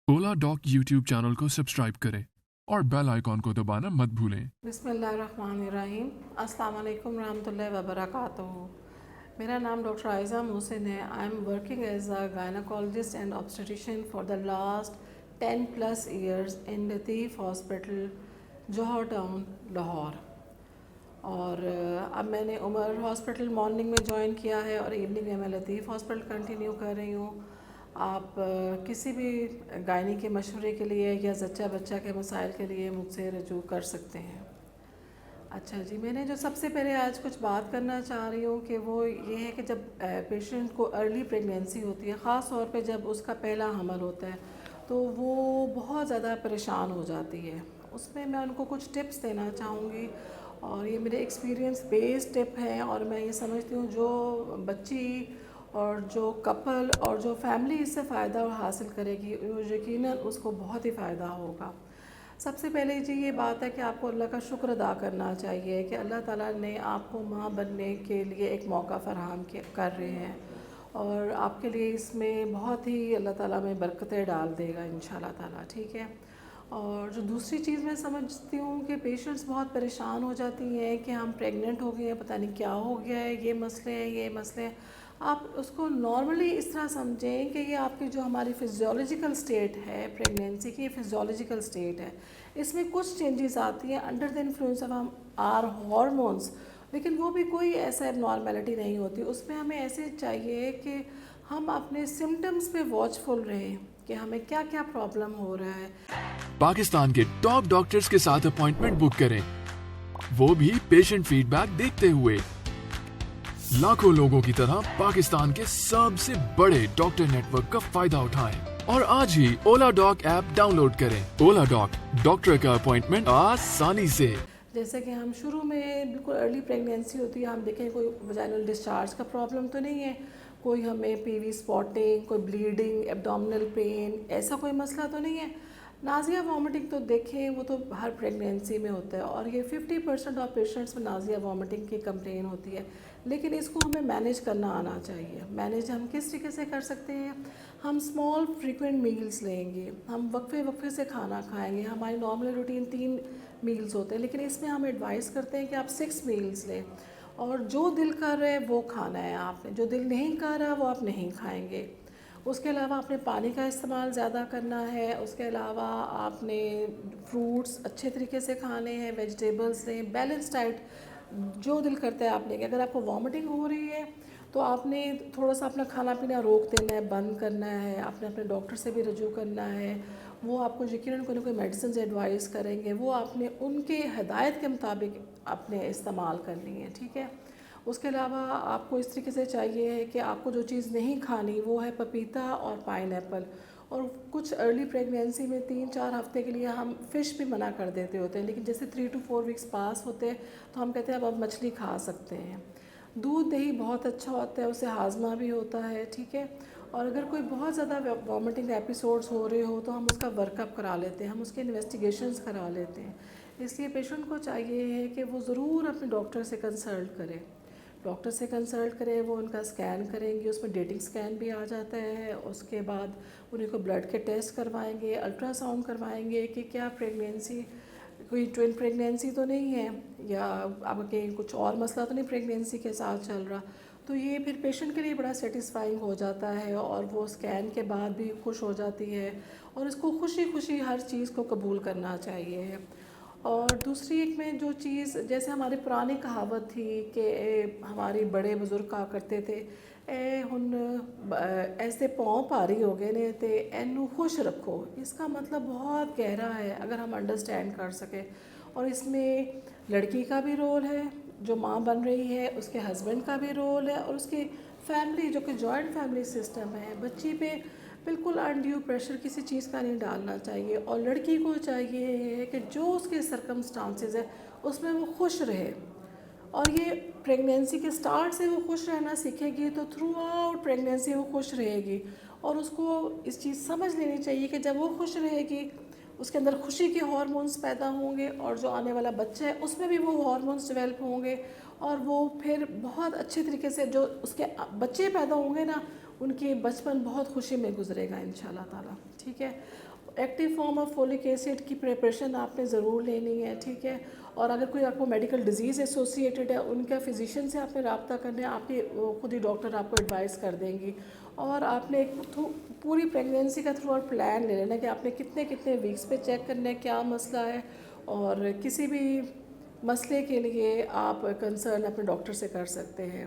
ओला dock YouTube channel को subscribe करें और बेल आइकॉन को दबाना मत भूलें। बिस्मिल्लाहिर्रहमानिर्रहीम। अस्सलाम वालेकुम रहमतुल्लाहि व बरकातुहू। मेरा नाम डॉक्टर आयज़ा मोहसिन है। I am working as a gynaecologist and obstetrician for the last 10+ years in Latif hospital, Johar town, Lahore. और अब मैंने उमर हॉस्पिटल मॉर्निंग में ज्वाइन किया है और इवनिंग में मैं लतीफ़ हॉस्पिटल कंटिन्यू कर रही हूँ। आप किसी भी गायनी के मशवरे के लिए या ज़च्चा बच्चा के मसाइल के लिए मुझसे रजू कर सकते हैं। अच्छा जी, मैंने जो सबसे पहले आज कुछ बात करना चाह रही हूँ कि वो ये है कि जब पेशेंट को अर्ली प्रेगनेंसी होती है, ख़ास तौर पे जब उसका पहला हमल होता है, तो वो बहुत ज़्यादा परेशान हो जाती है। उसमें मैं उनको कुछ टिप्स देना चाहूँगी और ये मेरे एक्सपीरियंस बेस्ड टिप हैं और मैं ये समझती हूँ जो बच्ची और जो कपल और जो फैमिली इससे फ़ायदा हासिल करेगी वो यकीनन उसको बहुत ही फ़ायदा होगा। सबसे पहले जी ये बात है कि आपको अल्लाह का शुक्र अदा करना चाहिए कि अल्लाह ताला ने आपको माँ बनने के लिए एक मौका फ़राहम कर रहे हैं और आपके लिए इसमें बहुत ही अल्लाह ताला में बरकतें डाल देगा इंशाल्लाह ताला, ठीक है। और जो दूसरी चीज़ मैं समझती हूँ कि पेशेंट्स बहुत परेशान हो जाती हैं कि हम प्रेग्नेंट हो गए हैं, पता नहीं क्या हो गया है, ये मसले हैं, ये मसले हैं। आप उसको नॉर्मली इस तरह समझें कि ये आपकी जो हमारी फिजियोलॉजिकल स्टेट है प्रेगनेंसी की, ये फिजियोलॉजिकल स्टेट है। इसमें कुछ चेंजेस आती हैं अंडर द इन्फ्लुएंस ऑफ हम आर हार्मोन्स, लेकिन वो भी कोई ऐसा एबनॉर्मेलिटी नहीं होती। उसमें हमें ऐसे चाहिए कि हम अपने सिम्टम्स पे वॉचफुल रहें कि हमें क्या क्या प्रॉब्लम हो रहा है। पाकिस्तान के टॉप डॉक्टर्स के साथ अपॉइंटमेंट बुक करें, वो भी पेशेंट फीडबैक देखते हुए। लाखों लोगों की तरह पाकिस्तान के सबसे बड़े डॉक्टर नेटवर्क का फायदा उठाएं और आज ही ओला डॉक ऐप डाउनलोड करें। ओला डॉक, डॉक्टर का अपॉइंटमेंट आसानी से। जैसे कि हम शुरू में बिल्कुल अर्ली प्रेगनेंसी होती है, हम देखें कोई वजाइनल डिस्चार्ज का प्रॉब्लम तो नहीं है, कोई हमें पीवी स्पॉटिंग, कोई ब्लीडिंग, एब्डोमिनल पेन, ऐसा कोई मसला तो नहीं है। नाजिया वॉमिटिंग तो देखें वो तो हर प्रेगनेंसी में होता है और ये 50% ऑफ पेशेंट्स में नाजिया वॉमिटिंग की कंप्लेन होती है, लेकिन इसको हमें मैनेज करना आना चाहिए। मैनेज हम किस तरीके से कर सकते हैं? हम स्मॉल फ्रीक्वेंट मील्स लेंगे, हम वक्फे वक्फे से खाना खाएंगे। हमारी नॉर्मल रूटीन 3 मील्स होते हैं, लेकिन इसमें हम एडवाइस करते हैं कि आप 6 मील्स लें और जो दिल कर रहा है वो खाना है आपने, जो दिल नहीं कर रहा वो आप नहीं खाएंगे। उसके अलावा आपने पानी का इस्तेमाल ज़्यादा करना है। उसके अलावा आपने फ्रूट्स अच्छे तरीके से खाने हैं, वेजिटेबल्स लें, बैलेंस डाइट जो दिल करता है आप लेंगे। अगर आपको वॉमिटिंग हो रही है तो आपने थोड़ा सा अपना खाना पीना रोक देना है, बंद करना है। आपने अपने डॉक्टर से भी रजू करना है, वो आपको यकीनन कोई ना कोई मेडिसिन एडवाइस करेंगे, वो आपने उनके हिदायत के मुताबिक आपने इस्तेमाल करनी है, ठीक है। उसके अलावा आपको इस तरीके से चाहिए है कि आपको जो चीज़ नहीं खानी वो है पपीता और पाइनएप्पल। और कुछ अर्ली प्रेगनेंसी में 3-4 हफ्ते के लिए हम फ़िश भी मना कर देते होते हैं, लेकिन जैसे 3 to 4 वीक्स पास होते हैं तो हम कहते हैं अब मछली खा सकते हैं। दूध दही बहुत अच्छा होता है, उससे हाजमा भी होता है, ठीक है। और अगर कोई बहुत ज़्यादा वॉमिटिंग एपिसोड्स हो रहे हो तो हम उसका वर्कअप करा लेते हैं, हम उसके इन्वेस्टिगेशंस करा लेते हैं। इसलिए पेशेंट को चाहिए है कि वो ज़रूर अपने डॉक्टर से कंसल्ट करें। डॉक्टर से कंसल्ट करें, वो उनका स्कैन करेंगे, उसमें डेटिंग स्कैन भी आ जाता है। उसके बाद उन्हीं को ब्लड के टेस्ट करवाएंगे, अल्ट्रासाउंड करवाएंगे कि क्या प्रेगनेंसी कोई ट्विन प्रेगनेंसी तो नहीं है या आपके कुछ और मसला तो नहीं प्रेगनेंसी के साथ चल रहा। तो ये फिर पेशेंट के लिए बड़ा सेटिस्फाइंग हो जाता है और वो स्कैन के बाद भी खुश हो जाती है और इसको खुशी खुशी हर चीज़ को कबूल करना चाहिए। और दूसरी एक में जो चीज़, जैसे हमारी पुरानी कहावत थी कि हमारे बड़े बुज़ुर्ग कहा करते थे, ए हुन ऐसे पाँव भारी हो गए ने ते एनू खुश रखो। इसका मतलब बहुत गहरा है अगर हम अंडरस्टैंड कर सकें। और इसमें लड़की का भी रोल है, जो माँ बन रही है उसके हस्बैंड का भी रोल है और उसकी फैमिली जो कि जॉइंट फैमिली सिस्टम है। बच्ची पे बिल्कुल अनड्यू प्रेशर किसी चीज़ का नहीं डालना चाहिए और लड़की को चाहिए है कि जो उसके सरकमस्टांसेस है उसमें वो खुश रहे। और ये प्रेगनेंसी के स्टार्ट से वो खुश रहना सीखेगी तो थ्रू आउट प्रेगनेंसी वो खुश रहेगी। और उसको इस चीज़ समझ लेनी चाहिए कि जब वो खुश रहेगी उसके अंदर खुशी के हार्मोन्स पैदा होंगे और जो आने वाला बच्चा है उसमें भी वो हार्मोन्स डेवलप होंगे और वो फिर बहुत अच्छे तरीके से जो उसके बच्चे पैदा होंगे ना ان کی بچپن بہت خوشی میں گزرے گا انشاءاللہ تعالیٰ. ٹھیک ہے. Active form of folic acid کی پریپریشن آپ نے ضرور لینی ہے. ٹھیک ہے. اور اگر کوئی آپ کو میڈیکل ڈیزیز ایسوسیٹیڈ ہے ان کا فزیشین سے آپ نے رابطہ کرنا ہے. آپ کی خود ہی ڈاکٹر آپ کو ایڈوائز کر دیں گی. اور آپ نے ایک پوری پریگنینسی کا تھرو آؤٹ پلان لے لینا کہ آپ نے کتنے ویکس پہ چیک کرنا ہے کیا مسئلہ ہے. اور کسی بھی مسئلے کے لیے آپ کنسرن اپنے ڈاکٹر سے کر سکتے ہیں.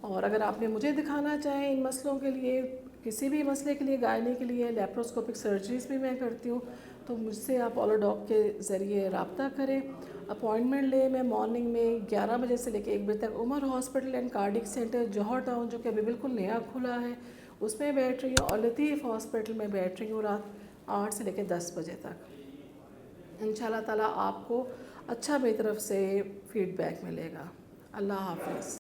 اور اگر آپ نے مجھے دکھانا چاہیں ان مسئلوں کے لیے, کسی بھی مسئلے کے لیے, گائنی کے لیے, لیپروسکوپک سرجریز بھی میں کرتی ہوں, تو مجھ سے آپ اولو ڈاک کے ذریعے رابطہ کریں. اپوائنٹمنٹ لیں. میں مارننگ میں 11 بجے سے لے کے 1 بجے تک Umar hospital and cardiac centre Johar town جو کہ ابھی بالکل نیا کھلا ہے اس میں بیٹھ رہی ہوں, اور لطیف ہاسپٹل میں بیٹھ رہی ہوں رات 8 سے لے کے 10 بجے تک. انشاءاللہ تعالیٰ آپ کو اچھا میری طرف سے فیڈ بیک ملے گا. اللہ حافظ.